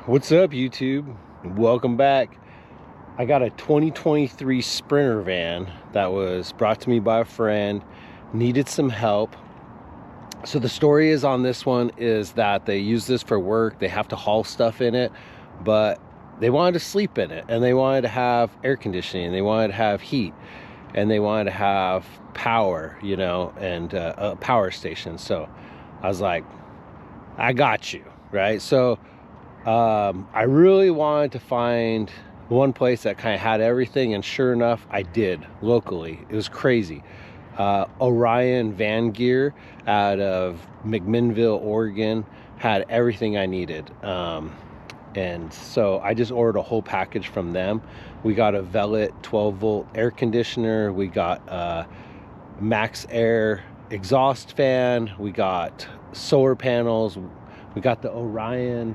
What's up, YouTube? Welcome back. I got a 2023 Sprinter van that was brought to me by a friend. Needed some help. So the story is on this one is that they use this for work. They have to haul stuff in it, but they wanted to sleep in it, and they wanted to have air conditioning, and they wanted to have heat, and they wanted to have power, you know, and a power station. So I was like, I got you, right? So I really wanted to find one place that kind of had everything, and sure enough, I did locally. It was crazy. Orion Van Gear out of McMinnville, Oregon, had everything I needed. And so I just ordered a whole package from them. We got a Velit 12-volt air conditioner. We got a Max Air exhaust fan. We got solar panels. We got the Orion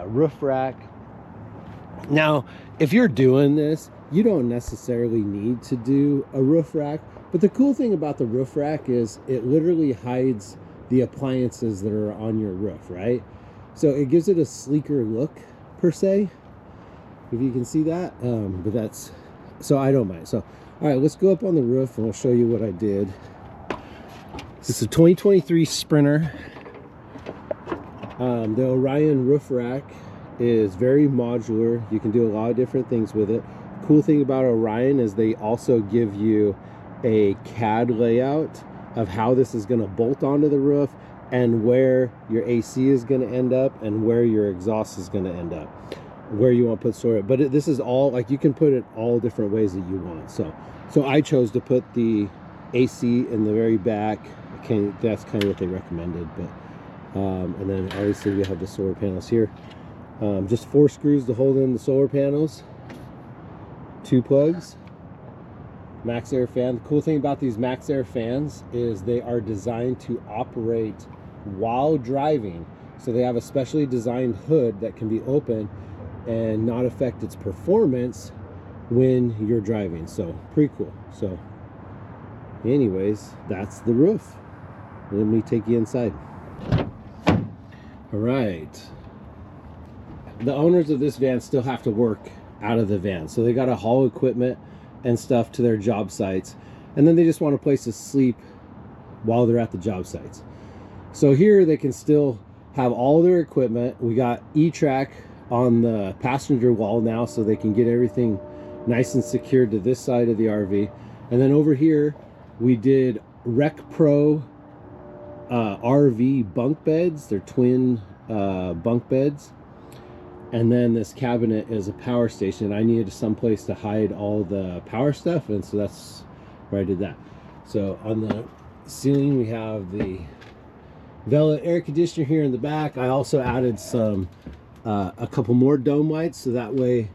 roof rack. Now, if you're doing this, you don't necessarily need to do a roof rack, but the cool thing about the roof rack is it literally hides the appliances that are on your roof, right? So it gives it a sleeker look, per se, if you can see that. But that's, so I don't mind. So all right, let's go up on the roof and I'll show you what I did. This is a 2023 Sprinter. The Orion roof rack is very modular. You can do a lot of different things with it. Cool thing about Orion is they also give you a CAD layout of how this is going to bolt onto the roof, and where your AC is going to end up, and where your exhaust is going to end up, where you want to put storage. But this is all, like, you can put it all different ways that you want. So I chose to put the AC in the very back. That's kind of what they recommended. But and then obviously we have the solar panels here. Just 4 screws to hold in the solar panels, 2 plugs, Max Air fan. The cool thing about these Max Air fans is they are designed to operate while driving. So they have a specially designed hood that can be open and not affect its performance when you're driving. So pretty cool. So anyways, that's the roof. Let me take you inside. All right. The owners of this van still have to work out of the van, so they got to haul equipment and stuff to their job sites, and then they just want a place to sleep while they're at the job sites. So here they can still have all their equipment. We got E-Track on the passenger wall now, so they can get everything nice and secured to this side of the RV. And then over here we did Rec Pro RV bunk beds. They're twin bunk beds. And then this cabinet is a power station. I needed someplace to hide all the power stuff, and so that's where I did that. So on the ceiling we have the Velit air conditioner here in the back. I also added some a couple more dome lights, so that way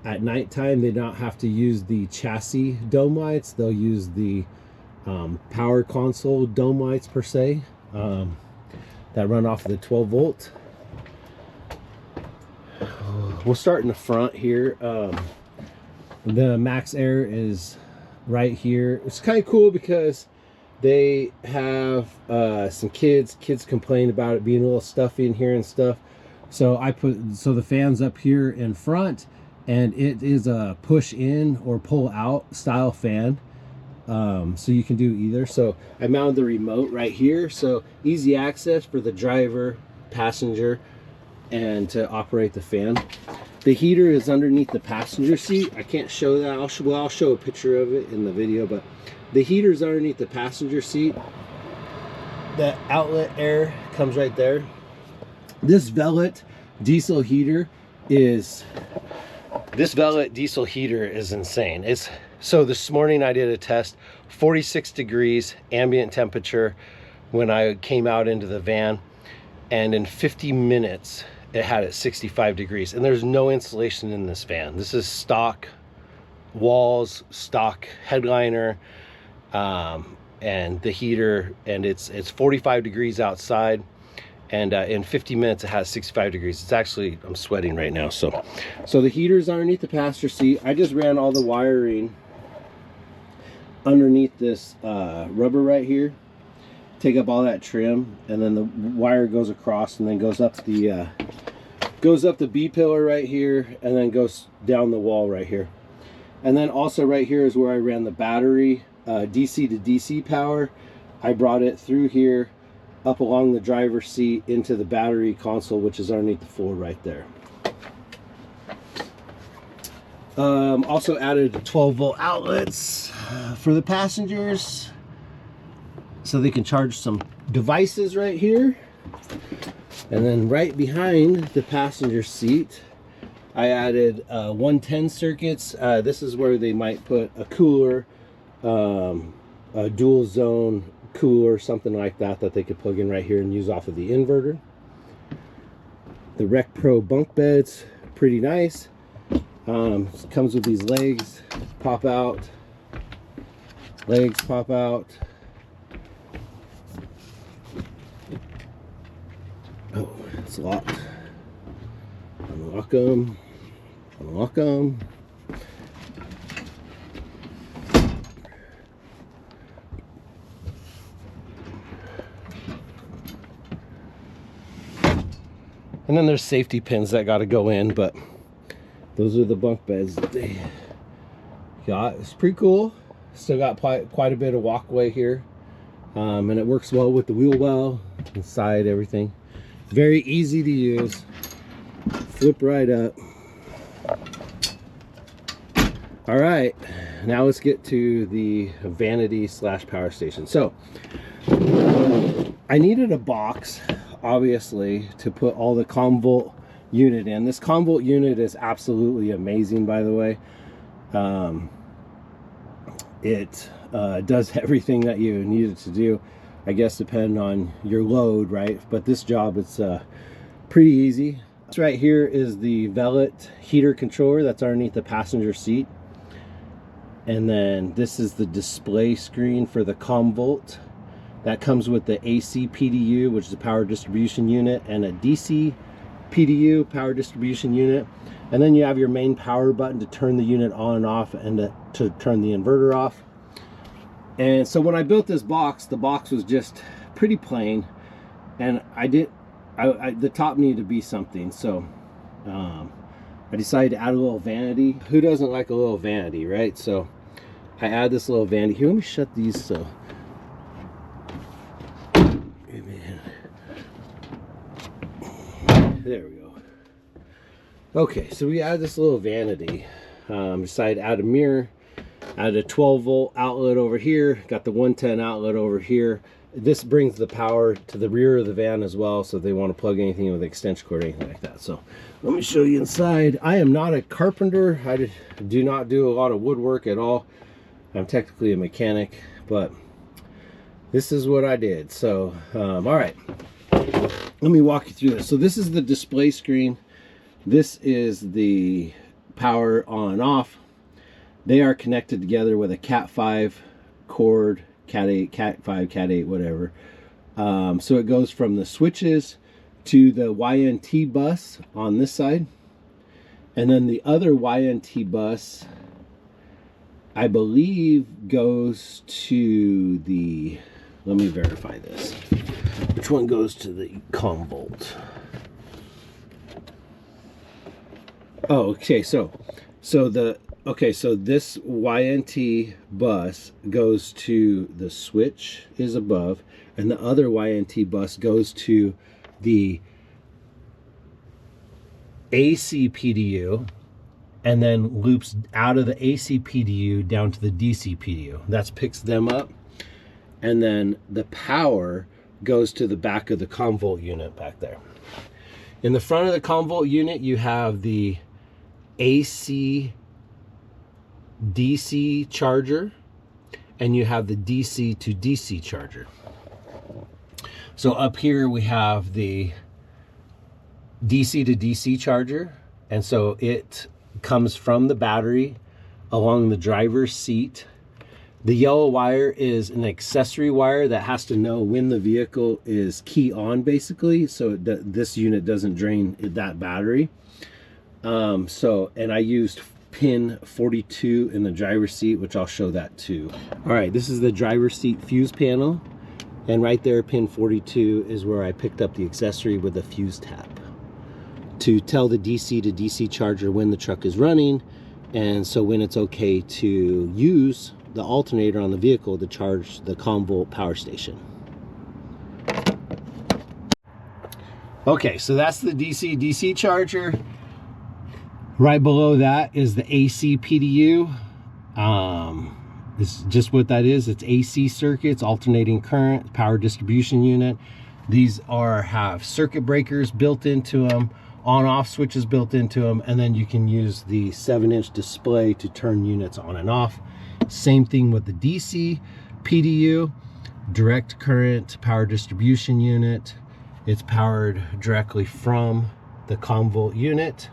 at nighttime they don't have to use the chassis dome lights. They'll use the power console dome lights, per se, that run off of the 12-volt. We'll start in the front here. The Max Air is right here. It's kind of cool because they have some kids complain about it being a little stuffy in here and stuff. So the fan's up here in front, and it is a push in or pull out style fan. So you can do either. So I mounted the remote right here, so easy access for the driver, passenger, and to operate the fan. The heater is underneath the passenger seat. I can't show that. I'll show a picture of it in the video, but the heater is underneath the passenger seat. The outlet air comes right there. This Velit diesel heater is insane. So this morning I did a test, 46 degrees ambient temperature when I came out into the van, and in 50 minutes it had it 65 degrees, and there's no insulation in this van. This is stock walls, stock headliner, and the heater, and it's 45 degrees outside, and in 50 minutes it has 65 degrees. It's actually, I'm sweating right now. So the heater's underneath the passenger seat. I just ran all the wiring underneath this rubber right here, take up all that trim, and then the wire goes across and then goes up the Goes up the B pillar right here, and then goes down the wall right here. And then also right here is where I ran the battery, DC to DC power. I brought it through here, up along the driver's seat into the battery console, which is underneath the floor right there. Also added 12-volt outlets for the passengers, so they can charge some devices right here. And then right behind the passenger seat, I added 110 circuits. This is where they might put a cooler, a dual zone cooler, something like that, that they could plug in right here and use off of the inverter. The Rec Pro bunk beds, pretty nice. Comes with these legs, pop out. Legs pop out. Oh, it's locked. Unlock them. Unlock them. And then there's safety pins that got to go in, but those are the bunk beds that they got. It's pretty cool. Still got quite a bit of walkway here. And it works well with the wheel well, inside, everything. Very easy to use. Flip right up. All right, now let's get to the vanity / power station. So I needed a box, obviously, to put all the Comvolt unit in. This Comvolt unit is absolutely amazing, by the way. It does everything that you need it to do, I guess, depending on your load, right? But this job, it's pretty easy. This right here is the Velvet heater controller that's underneath the passenger seat. And then this is the display screen for the Comvolt. That comes with the AC PDU, which is a power distribution unit, and a DC PDU, power distribution unit. And then you have your main power button to turn the unit on and off, and to turn the inverter off. And so when I built this box, the box was just pretty plain, and the top needed to be something. So I decided to add a little vanity. Who doesn't like a little vanity, right? So I add this little vanity here. Let me shut these so. There we go. Okay, so we add this little vanity. Decided to add a mirror, add a 12-volt outlet over here, got the 110 outlet over here. This brings the power to the rear of the van as well, so if they want to plug anything with an extension cord or anything like that. So let me show you inside. I am not a carpenter. I do not do a lot of woodwork at all. I'm technically a mechanic, but this is what I did. So all right, let me walk you through this. So this is the display screen. This is the power on and off. They are connected together with a Cat 5 cord, Cat 8, Cat 5, Cat 8, whatever. So it goes from the switches to the YNT bus on this side. And then the other YNT bus, I believe, goes to the, let me verify this. Which one goes to the Comvolt? Oh, okay, so this YNT bus goes to the switch is above, and the other YNT bus goes to the AC PDU, and then loops out of the AC PDU down to the DC PDU. That picks them up, and then the power goes to the back of the Comvolt unit back there. In the front of the Comvolt unit, you have the AC DC charger, and you have the DC to DC charger. So up here we have the DC to DC charger, and so it comes from the battery along the driver's seat. The yellow wire is an accessory wire that has to know when the vehicle is key on, basically, so that this unit doesn't drain that battery. And I used pin 42 in the driver's seat, which I'll show that too. All right, this is the driver's seat fuse panel, and right there, pin 42 is where I picked up the accessory with the fuse tap. to tell the DC to DC charger when the truck is running, and so when it's okay to use the alternator on the vehicle to charge the Comvolt Power Station. Okay, so that's the DC charger. Right below that is the AC PDU. This is just what that is. It's AC circuits, alternating current, power distribution unit. These have circuit breakers built into them, on-off switches built into them, and then you can use the 7-inch display to turn units on and off. Same thing with the DC PDU, direct current power distribution unit. It's powered directly from the Comvolt unit.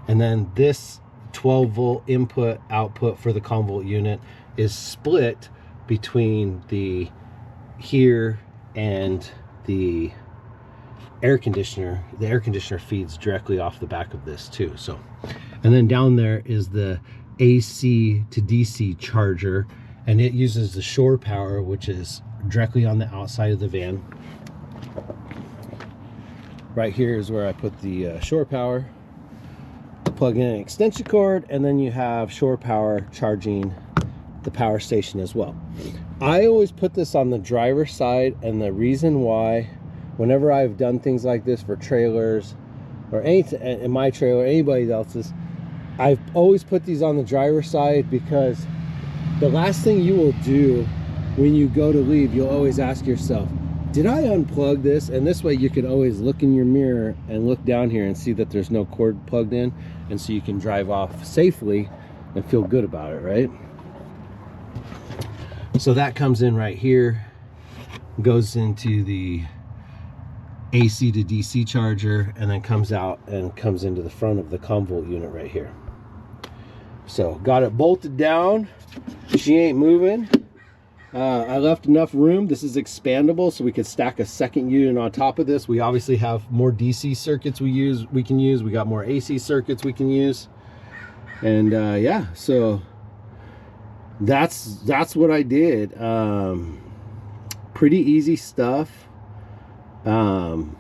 And then this 12-volt input output for the Comvolt unit is split between the here and the air conditioner. The air conditioner feeds directly off the back of this too. So, and then down there is the AC to DC charger, and it uses the shore power, which is directly on the outside of the van. Right here is where I put the shore power. Plug in an extension cord, and then you have shore power charging the power station as well. I always put this on the driver's side, and the reason why, whenever I've done things like this for trailers or in my trailer, anybody else's, I've always put these on the driver's side, because the last thing you will do when you go to leave, you'll always ask yourself, did I unplug this? And this way you can always look in your mirror and look down here and see that there's no cord plugged in, and so you can drive off safely and feel good about it, right? So that comes in right here, goes into the AC to DC charger, and then comes out and comes into the front of the Comvolt unit right here. So got it bolted down. She ain't moving. I left enough room. This is expandable, so we could stack a second unit on top of this. We obviously have more DC circuits we can use. We got more AC circuits we can use. And yeah, so that's what I did. Pretty easy stuff. I'm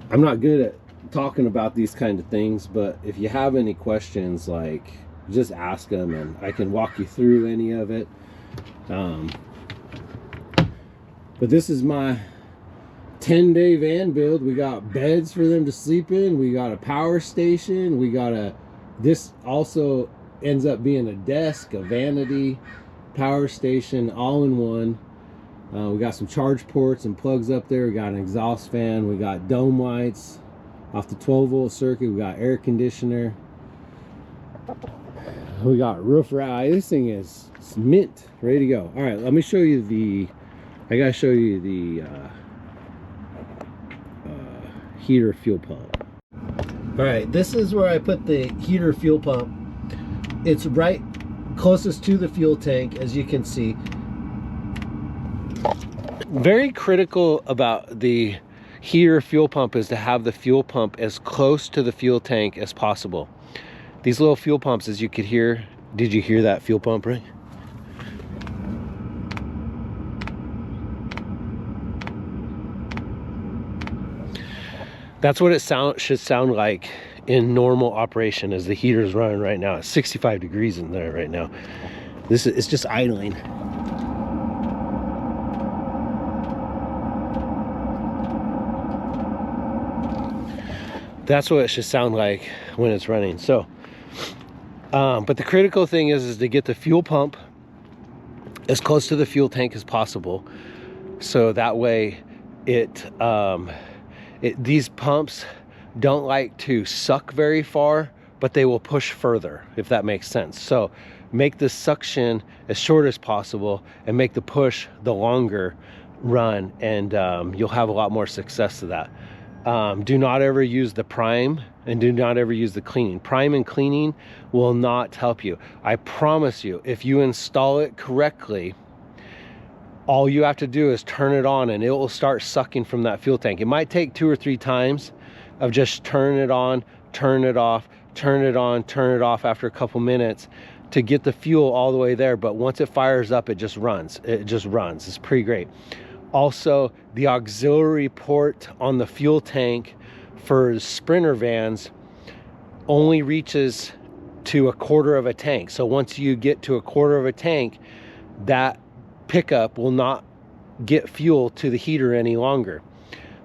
not good at talking about these kind of things, but if you have any questions, like, just ask them and I can walk you through any of it. But this is my 10-day van build. We got beds for them to sleep in. We got a power station. This also ends up being a desk, a vanity, power station, all in one. We got some charge ports and plugs up there. We got an exhaust fan. We got dome lights off the 12-volt circuit. We got air conditioner. We got roof rack. This thing is mint, ready to go. All right, let me show you I gotta show you the heater fuel pump. All right, this is where I put the heater fuel pump. It's right closest to the fuel tank, as you can see. Very critical about the heater fuel pump is to have the fuel pump as close to the fuel tank as possible. These little fuel pumps, as you could hear, did you hear that fuel pump ring? That's what it should sound like in normal operation, as the heater is running right now. It's 65 degrees in there right now. It's just idling. That's what it should sound like when it's running. So, but the critical thing is to get the fuel pump as close to the fuel tank as possible. So that way these pumps don't like to suck very far, but they will push further, if that makes sense. So make the suction as short as possible and make the push the longer run, and you'll have a lot more success to that. Do not ever use the prime, and do not ever use the cleaning. Prime and cleaning will not help you. I promise you, if you install it correctly, all you have to do is turn it on and it will start sucking from that fuel tank. It might take 2 or 3 times of just turn it on, turn it off, turn it on, turn it off after a couple minutes to get the fuel all the way there. But once it fires up, it just runs. It just runs. It's pretty great. Also, the auxiliary port on the fuel tank for Sprinter vans only reaches to 1/4 of a tank. So once you get to 1/4 of a tank, that pickup will not get fuel to the heater any longer.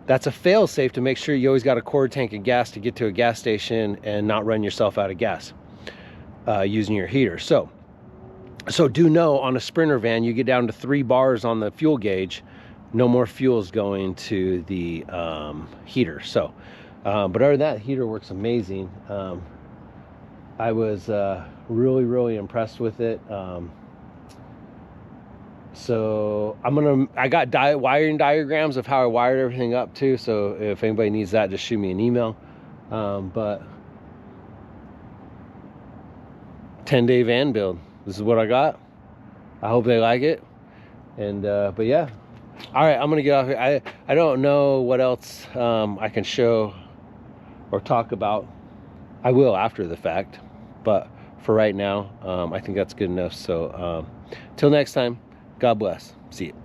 That's a fail safe to make sure you always got a 1/4 tank of gas to get to a gas station and not run yourself out of gas using your heater. So do know, on a Sprinter van, you get down to 3 bars on the fuel gauge, no more fuel is going to the heater. So but other than that, the heater works amazing. I was really impressed with it. So I got wiring diagrams of how I wired everything up too, so if anybody needs that, just shoot me an email. But 10-day van build, this is what I got. I hope they like it. And but yeah, all right, I'm gonna get off here. I don't know what else I can show or talk about. I will after the fact, but for right now, I think that's good enough. So till next time, God bless. See you.